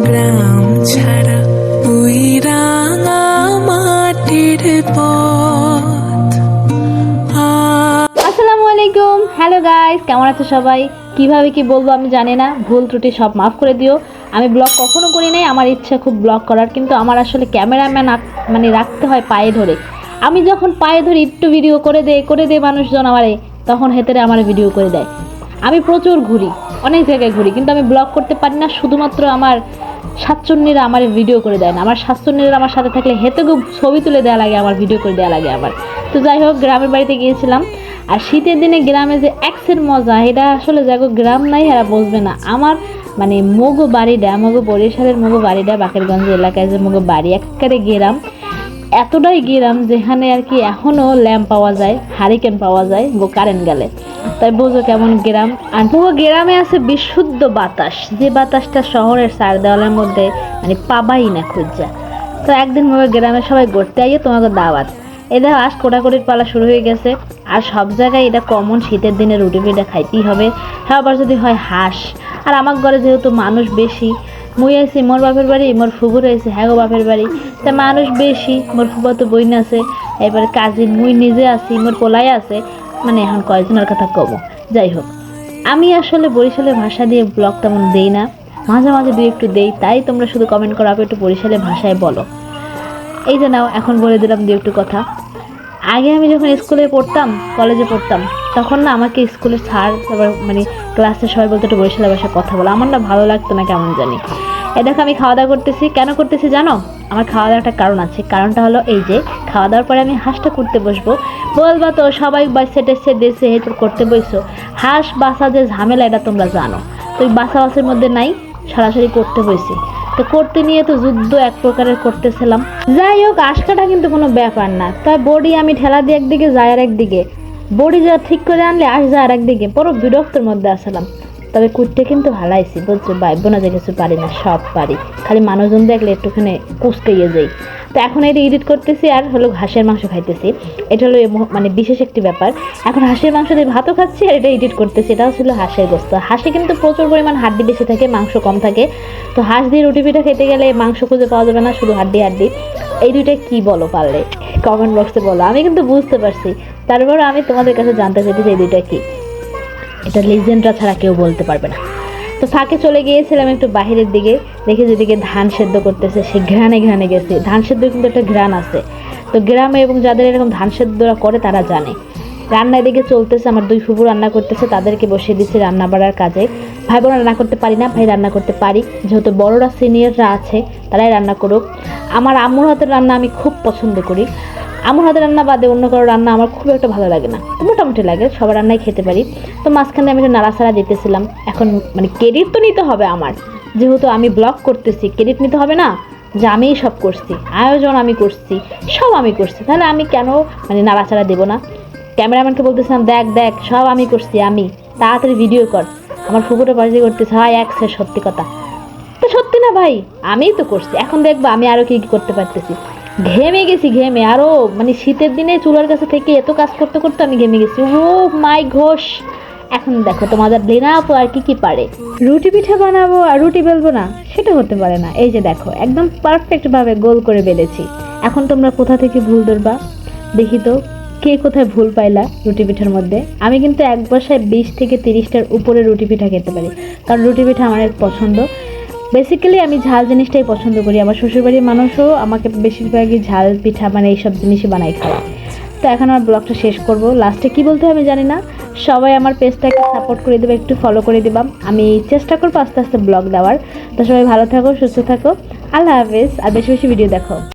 গ্রাম ছাড়া ওই রাঙা মাটির পথ। আসসালামু আলাইকুম, হ্যালো গাইস, কেমন আছো সবাই? কিভাবে কি বলবো আমি জানি না, ভুল ত্রুটি সব মাফ করে দিও। আমি ব্লগ কখনো করি নাই, আমার ইচ্ছা খুব ব্লগ করার, কিন্তু আমার আসলে ক্যামেরাম্যান মানে রাখতে হয় পায়ে ধরে। আমি যখন পায়ে ধরে একটু ভিডিও করে দেয় মানুষজন আমারে, তখন হেতেরে আমার ভিডিও করে দেয়। আমি প্রচুর ঘুরি, অনেক জায়গায় ঘুরি, কিন্তু আমি ব্লগ করতে পারি না। শুধুমাত্র আমার শাকচুন্নিরা আমার ভিডিও করে দেয় না। আমার শাকচুন্নিরা আমার সাথে থাকলে হেতেও ছবি তুলে দেওয়া লাগে, আমার ভিডিও করে দেওয়া লাগে আমার। তো যাই হোক, গ্রামের বাড়িতে গিয়েছিলাম। আর শীতের দিনে গ্রামে যে এক্সের মজা, এটা আসলে যাগো গ্রাম নাই এরা বুঝবে না। আমার মানে মগো বাড়িটা, মগো বরিশালের মগো বাড়িটা, বাকেরগঞ্জ এলাকায় যে মগো বাড়ি, একেবারে গ্রাম। এতটাই গ্রাম যেখানে আর কি এখনও ল্যাম্প পাওয়া যায়, হারিকেন পাওয়া যায় কারেন্ট গেলে। তাই বোঝো কেমন গ্রাম। আর পুরো গ্রামে আছে বিশুদ্ধ বাতাস, যে বাতাসটা শহরের চার দেওয়ালের মধ্যে মানে পাবাই না খুঁজা। তো একদিন মনে গ্রামে সবাই ঘুরতে আইয়ে তোমাকে দাওয়াত। এটা আজ কোটাকুটির পালা শুরু হয়ে গেছে। আর সব জায়গায় এটা কমন, শীতের দিনে রুটি পিঠা খাইতেই হবে। হ্যাঁ, আবার যদি হয় হাঁস। আর আমার ঘরে যেহেতু মানুষ বেশি, মুই আছি মোর বাপের বাড়ি, মোর ফুবুর আছে হ্যাঁ বাপের বাড়ি, তা মানুষ বেশি। মোর ফুবা তো বইন আছে, এবারে কাজিন, মুই নিজে আছি, মোর পোলাই আছে, মানে এখন কয়েকজনের কথা কব। যাই হোক, আমি আসলে বরিশালের ভাষা দিয়ে ব্লগ তেমন দেই না, মাঝে মাঝে দুই একটু দেই। তাই তোমরা শুধু কমেন্ট করো আপু একটু বরিশালের ভাষায় বলো। এই যে নাও, এখন বলে দিলাম দু একটু কথা। আগে আমি যখন স্কুলে পড়তাম, কলেজে পড়তাম, তখন না আমাকে স্কুলের স্যার তারপর মানে ক্লাসের সবাই বলতো একটু বরিশালের ভাষায় কথা বলো। আমার না ভালো লাগতো না, কেমন জানি। এই দেখো আমি খাওয়া দাওয়া করতেছি, কেন করতেছি জানো? আমার খাওয়া দাওয়ার একটা কারণ আছে। কারণটা হলো এই যে, খাওয়া দাওয়ার পরে আমি হাঁসটা করতে বসবো। বলবা তো সবাই বাচ্চা টেসে দেশে হেঁটে করতে বসছো, হাঁস বাসা যে ঝামেলা এটা তোমরা জানো। তো ওই বাসাবাসের মধ্যে নাই, সরাসরি করতে বসি। তো করতে নিয়ে তো যুদ্ধ এক প্রকারের করতেছিলাম। যাই হোক, আশকাটা কিন্তু কোনো ব্যাপার না। তাই বডি আমি ঠেলা দিয়ে একদিকে যায় আর একদিকে, বডি যা ঠিক করে আনলে আস যায় আর একদিকে, পুরো বিরক্তের মধ্যে আসলাম। তবে কুটতে কিন্তু ভালাইছি, বলছো ভাইব না যে কিছু পারি না, সব পারি, খালি মানুষজন দেখলে একটুখানি কুচকাইয়ে যাই। তো এখন এটা এডিট করতেছি, আর হলো হাঁসের মাংস খাইতেছি। এটা হলো মানে বিশেষ একটি ব্যাপার। এখন হাঁসের মাংস দিয়ে ভাতও খাচ্ছি, আর এটা এডিট করতেছি। এটা ছিল হাঁসের গোস্ত। হাঁসে কিন্তু প্রচুর পরিমাণ হাড্ডি বেশি থাকে, মাংস কম থাকে। তো হাঁস দিয়ে রুটি পিঠা খেতে গেলে মাংস খুঁজে পাওয়া যাবে না, শুধু হাড্ডি। এই দুইটা কি বলো পারলে কমেন্ট বক্সে বলো। আমি কিন্তু বুঝতে পারছি, তারপর আমি তোমাদের কাছে জানতে চাইতেছি এই দুইটা কি। এটা লিজেন্ডরা ছাড়া কেউ বলতে পারবে না। তো ফাঁকে চলে গিয়েছিলাম একটু বাহিরের দিকে, দেখে যেদিকে ধান সেদ্ধ করতেছে, সে ঘ্রাণে গেছে। ধান সেদ্ধ কিন্তু একটা ঘ্রাণ আছে। তো গ্রামে এবং যাদের এরকম ধান সেদ্ধরা করে তারা জানে। রান্নার দিকে চলতেছে, আমার দুই ফুফু রান্না করতেছে, তাদেরকে বসিয়ে দিচ্ছে রান্না বাড়ার কাজে। ভাই বোন রান্না করতে পারি না, ভাই রান্না করতে পারি, যেহেতু বড়রা সিনিয়ররা আছে তারাই রান্না করুক। আমার আম্মুর হাতের রান্না আমি খুব পছন্দ করি। আমার হাতের রান্না বাদে অন্য কারো রান্না আমার খুব একটা ভালো লাগে না, তো মোটামুটি লাগে, সবার রান্নাই খেতে পারি। তো মাঝখানে আমি একটু নাড়াচাড়া দিতেছিলাম। এখন মানে ক্রেডিট তো নিতে হবে আমার, যেহেতু আমি ব্লগ করতেছি, ক্রেডিট নিতে হবে না যে আমিই সব করছি, আয়োজন আমি করছি, সব আমি করছি, তাহলে আমি কেন মানে নাড়াচাড়া দেবো না? ক্যামেরাম্যানকে বলতেছিলাম দেখ দেখ সব আমি করছি, আমি তাড়াতাড়ি ভিডিও কর। আমার ফুপুটা বাজি করতেছে, হয় একসে সত্যি কথা। তো সত্যি না ভাই, আমিই তো করছি। এখন দেখবো আমি আরও কি করতে পারতেছি। ঘেমে গেছি, ঘেমে আরও মানে শীতের দিনে চুলার কাছে থেকে এত কাজ করতে করতে আমি ঘেমে গেছি। ও মাই ঘোষ। এখন দেখো তোমাদের লেনা আপু আর কি কি পারে। রুটি পিঠা বানাবো আর রুটি বেলবো না, সেটা হতে পারে না। এই যে দেখো, একদম পারফেক্টভাবে গোল করে বেলেছি। এখন তোমরা কোথা থেকে ভুল ধরবা দেখি তো, কে কোথায় ভুল পাইলা রুটি পিঠার মধ্যে? আমি কিন্তু এক বাসায় 20 থেকে 30টার উপরে রুটি পিঠা খেতে পারি, কারণ রুটি পিঠা আমার এক পছন্দ। বেসিক্যালি আমি ঝাল জিনিসটাই পছন্দ করি। আমার শ্বশুরবাড়ির মানুষও আমাকে বেশিরভাগই ঝাল পিঠা মানে এইসব জিনিসই বানাই খাওয়া। তো এখন আমার ব্লগটা শেষ করব। লাস্টে কি বলতে হবে আমি জানি না। সবাই আমার পেজটাকে সাপোর্ট করে দেবে, একটু ফলো করে দিবাম। আমি চেষ্টা করবো আস্তে আস্তে ব্লগ দেওয়ার। তো সবাই ভালো থাকো, সুস্থ থাকো, আল্লাহ হাফেজ। আর বেশি বেশি ভিডিও দেখো।